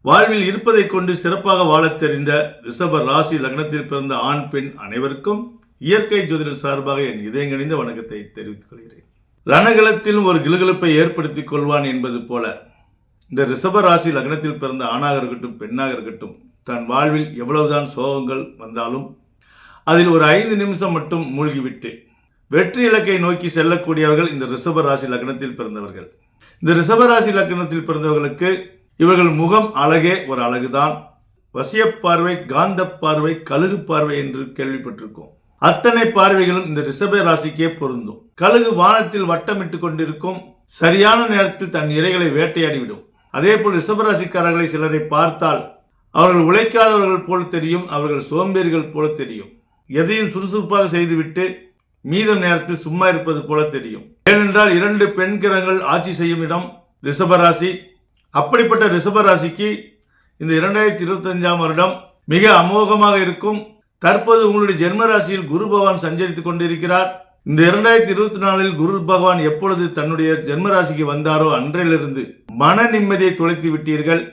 வாழ்வில் இருப்பதை கொண்டு சிறப்பாக வாழத் தெரிந்த ரிஷப ராசி லக்னத்தில் பிறந்த ஆண் பெண் அனைவருக்கும் இயற்கை ஜோதிடர் சார்பாக என் இதயங்கணிந்த வணக்கத்தை தெரிவித்துக் கொள்கிறேன். ரணகலத்தில் ஒரு கிளுகிழப்பை ஏற்படுத்திக் கொள்வான் என்பது போல இந்த ரிஷப ராசி லக்னத்தில் பிறந்த ஆணாக இருக்கட்டும் பெண்ணாக இருக்கட்டும், தன் வாழ்வில் எவ்வளவுதான் சோகங்கள் வந்தாலும் அதில் ஒரு 5 நிமிஷம் மட்டும் மூழ்கிவிட்டு வெற்றி இலக்கை நோக்கி செல்லக்கூடியவர்கள் இந்த ரிஷப ராசி லக்னத்தில் பிறந்தவர்கள். இந்த ரிஷப ராசி லக்னத்தில் பிறந்தவர்களுக்கு இவர்கள் முகம் அழகே ஒரு அழகுதான். வசிய பார்வை, காந்த பார்வை, கழுகு பார்வை என்று கேள்விப்பட்டிருக்கோம். அத்தனை பார்வைகளும் இந்த ரிஷப ராசிக்கே பொருந்தும். கழுகு வானத்தில் வட்டமிட்டு கொண்டிருக்கும், சரியான நேரத்தில் தன் இரைகளை வேட்டையாடிவிடும். அதே போல் ரிஷபராசிக்காரர்களை சிலரை பார்த்தால் அவர்கள் உழைக்காதவர்கள் போல தெரியும், அவர்கள் சோம்பேறிகள் போல தெரியும். எதையும் சுறுசுறுப்பாக செய்துவிட்டு மீத நேரத்தில் சும்மா இருப்பது போல தெரியும். ஏனென்றால் 2 பெண் கிரகங்கள் ஆட்சி செய்யும் இடம் ரிஷபராசி. அப்படிப்பட்ட ரிஷபராசிக்கு இந்த 2025ஆம் வருடம் மிக அமோகமாக இருக்கும். தற்போது உங்களுடைய ஜென்ம ராசியில் குரு பகவான் சஞ்சரித்துக் கொண்டிருக்கிறார். இந்த 2024இல் குரு பகவான் எப்பொழுது தன்னுடைய ஜென்ம ராசிக்கு வந்தாரோ அன்றையிலிருந்து மன நிம்மதியை தொலைத்து விட்டீர்கள்.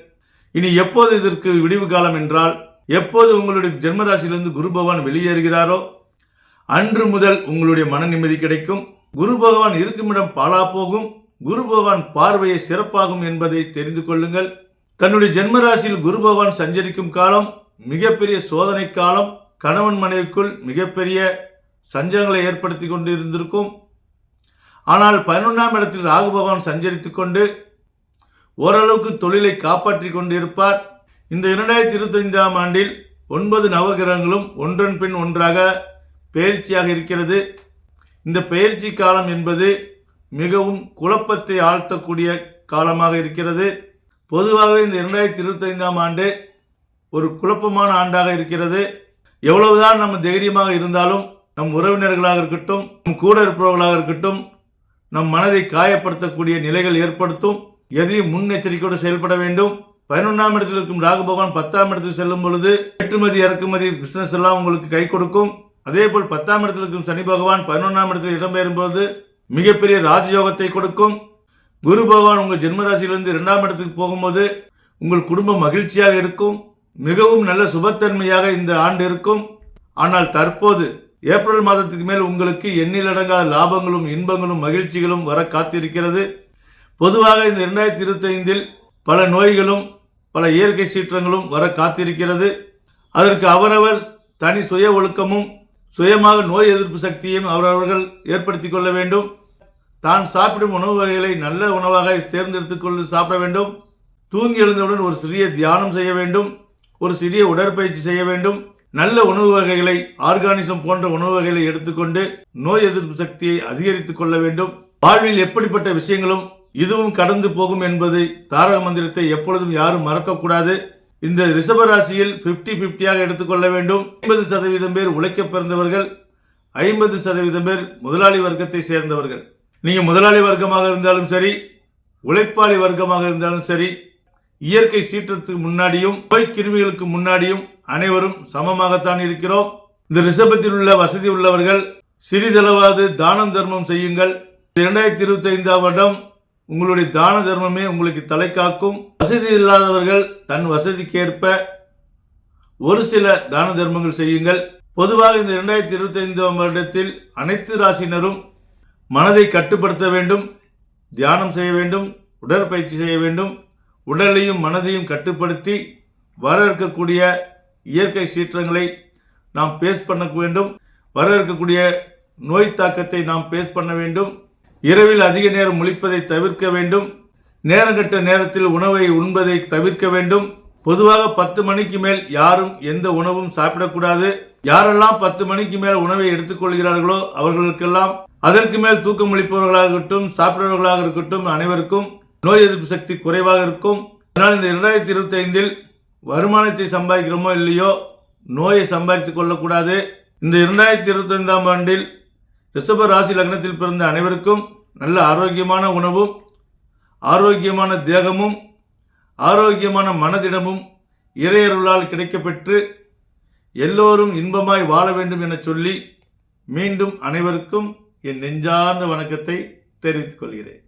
இனி எப்போது இதற்கு விடிவு காலம் என்றால், எப்போது உங்களுடைய ஜென்ம ராசியிலிருந்து குரு பகவான் வெளியேறுகிறாரோ அன்று முதல் உங்களுடைய மன நிம்மதி கிடைக்கும். குரு பகவான் இருக்கும் இடம் பாழா போகும். குரு பகவான் பார்வையை சிறப்பாகும் என்பதை தெரிந்து கொள்ளுங்கள். தன்னுடைய ஜென்ம ராசியில் குரு பகவான் சஞ்சரிக்கும் காலம் மிகப்பெரிய சோதனை காலம். கணவன் மனைவிக்குள் மிகப்பெரிய சஞ்சலங்களை ஏற்படுத்தி கொண்டு இருந்திருக்கும். ஆனால் 11ஆம் இடத்தில் ராகு பகவான் சஞ்சரித்துக் கொண்டு ஓரளவுக்கு தொழிலை காப்பாற்றி கொண்டு இருப்பார். இந்த 2025ஆம் ஆண்டில் 9 நவகிரகங்களும் ஒன்றன் பின் ஒன்றாக பெயர்ச்சியாக இருக்கிறது. இந்த பெயர்ச்சி காலம் என்பது மிகவும் குழப்பத்தை ஆழ்த்தக்கூடிய காலமாக இருக்கிறது. பொதுவாகவே இந்த 2025ஆம் ஆண்டு ஒரு குழப்பமான ஆண்டாக இருக்கிறது. எவ்வளவுதான் நம்ம தைரியமாக இருந்தாலும் நம் உறவினர்களாக இருக்கட்டும், நம் கூட இருப்பவர்களாக இருக்கட்டும், நம் மனதை காயப்படுத்தக்கூடிய நிலைகள் ஏற்படுத்தும். எதையும் முன்னெச்சரிக்கையோடு செயல்பட வேண்டும். 11ஆம் இடத்தில் இருக்கும் ராகு பகவான் 10ஆம் இடத்துக்கு செல்லும் பொழுது ஏற்றுமதி இறக்குமதி பிசினஸ் எல்லாம் உங்களுக்கு கை கொடுக்கும். அதே போல் 10ஆம் இடத்தில் இருக்கும் சனி பகவான் 11ஆம் இடத்தில் இடம்பெயரும் போது மிகப்பெரிய ராஜயோகத்தை கொடுக்கும். குரு பகவான் உங்கள் ஜென்மராசியிலிருந்து 2ஆம் இடத்துக்கு போகும்போது உங்கள் குடும்பம் மகிழ்ச்சியாக இருக்கும். மிகவும் நல்ல சுபத்தன்மையாக இந்த ஆண்டு இருக்கும். ஆனால் தற்போது ஏப்ரல் மாதத்துக்கு மேல் உங்களுக்கு எண்ணிலடங்காத லாபங்களும் இன்பங்களும் மகிழ்ச்சிகளும் வர காத்திருக்கிறது. பொதுவாக இந்த 2025இல் பல நோய்களும் பல இயற்கை சீற்றங்களும் வர காத்திருக்கிறது. அதற்கு அவரவர் தனி சுய ஒழுக்கமும் சுயமாக நோய் எதிர்ப்பு சக்தியையும் அவரவர்கள் ஏற்படுத்தி கொள்ள வேண்டும். தான் சாப்பிடும் உணவு வகைகளை நல்ல உணவாக தேர்ந்தெடுத்துக் கொண்டு சாப்பிட வேண்டும். தூங்கி எழுந்தவுடன் ஒரு சிறிய தியானம் செய்ய வேண்டும், ஒரு சிறிய உடற்பயிற்சி செய்ய வேண்டும். நல்ல உணவு வகைகளை, ஆர்கானிசம் போன்ற உணவு வகைகளை எடுத்துக்கொண்டு நோய் எதிர்ப்பு சக்தியை அதிகரித்துக் கொள்ள வேண்டும். வாழ்வில் எப்படிப்பட்ட விஷயங்களும் இதுவும் கடந்து போகும் என்பதை தாரக மந்திரத்தை எப்பொழுதும் யாரும் மறக்கக்கூடாது. இந்த ரிஷபராசியில் 50-50ஆக எடுத்துக்கொள்ள வேண்டும். 50% பேர் உழைக்க பிறந்தவர்கள், 50% பேர் முதலாளி வர்க்கத்தை சேர்ந்தவர்கள். நீங்க முதலாளி வர்க்கமாக இருந்தாலும் சரி, உழைப்பாளி வர்க்கமாக இருந்தாலும் சரி, இயற்கை சீற்றத்துக்கு முன்னாடியும் நோய் கிருமிகளுக்கு முன்னாடியும் அனைவரும் சமமாகத்தான் இருக்கிறோம். இந்த ரிஷபத்தில் உள்ள வசதி உள்ளவர்கள் சிறிதளவாவது தானம் தர்மம் செய்யுங்கள். 2025ஆம் வருடம் உங்களுடைய தான தர்மமே உங்களுக்கு தலை காக்கும். வசதி இல்லாதவர்கள் தன் வசதிக்கேற்ப ஒரு சில தான தர்மங்கள் செய்யுங்கள். பொதுவாக இந்த 2025ஆம் வருடத்தில் அனைத்து ராசினரும் மனதை கட்டுப்படுத்த வேண்டும், தியானம் செய்ய வேண்டும், உடற்பயிற்சி செய்ய வேண்டும். உடலையும் மனதையும் கட்டுப்படுத்தி வர இருக்கக்கூடிய இயற்கை சீற்றங்களை நாம் பேஸ் பண்ண வேண்டும். வர இருக்கக்கூடிய நோய் தாக்கத்தை நாம் பேஸ் பண்ண வேண்டும். இரவில் அதிக நேரம் முழிப்பதை தவிர்க்க வேண்டும். நேரங்கட்ட நேரத்தில் உணவை உண்பதை தவிர்க்க வேண்டும். பொதுவாக 10 மணிக்கு மேல் யாரும் எந்த உணவும் சாப்பிடக்கூடாது. யாரெல்லாம் 10 மணிக்கு மேல் உணவை எடுத்துக்கொள்கிறார்களோ அவர்களுக்கெல்லாம் அதற்கு மேல் தூக்கம் முழிப்பவர்களாக இருக்கட்டும், சாப்பிடுறவர்களாக இருக்கட்டும், அனைவருக்கும் நோய் எதிர்ப்பு சக்தி குறைவாக இருக்கும். அதனால் இந்த 2025இல் வருமானத்தை சம்பாதிக்கிறோமோ இல்லையோ நோயை சம்பாதித்துக் கொள்ளக்கூடாது. இந்த 2025ஆம் ஆண்டில் ரிஷப ராசி லக்னத்தில் பிறந்த அனைவருக்கும் நல்ல ஆரோக்கியமான உணவும், ஆரோக்கியமான தேகமும், ஆரோக்கியமான மனதிடமும் இறையருளால் கிடைக்கப்பெற்று எல்லோரும் இன்பமாய் வாழ வேண்டும் என சொல்லி மீண்டும் அனைவருக்கும் என் நெஞ்சார்ந்த வணக்கத்தை தெரிவித்துக் கொள்கிறேன்.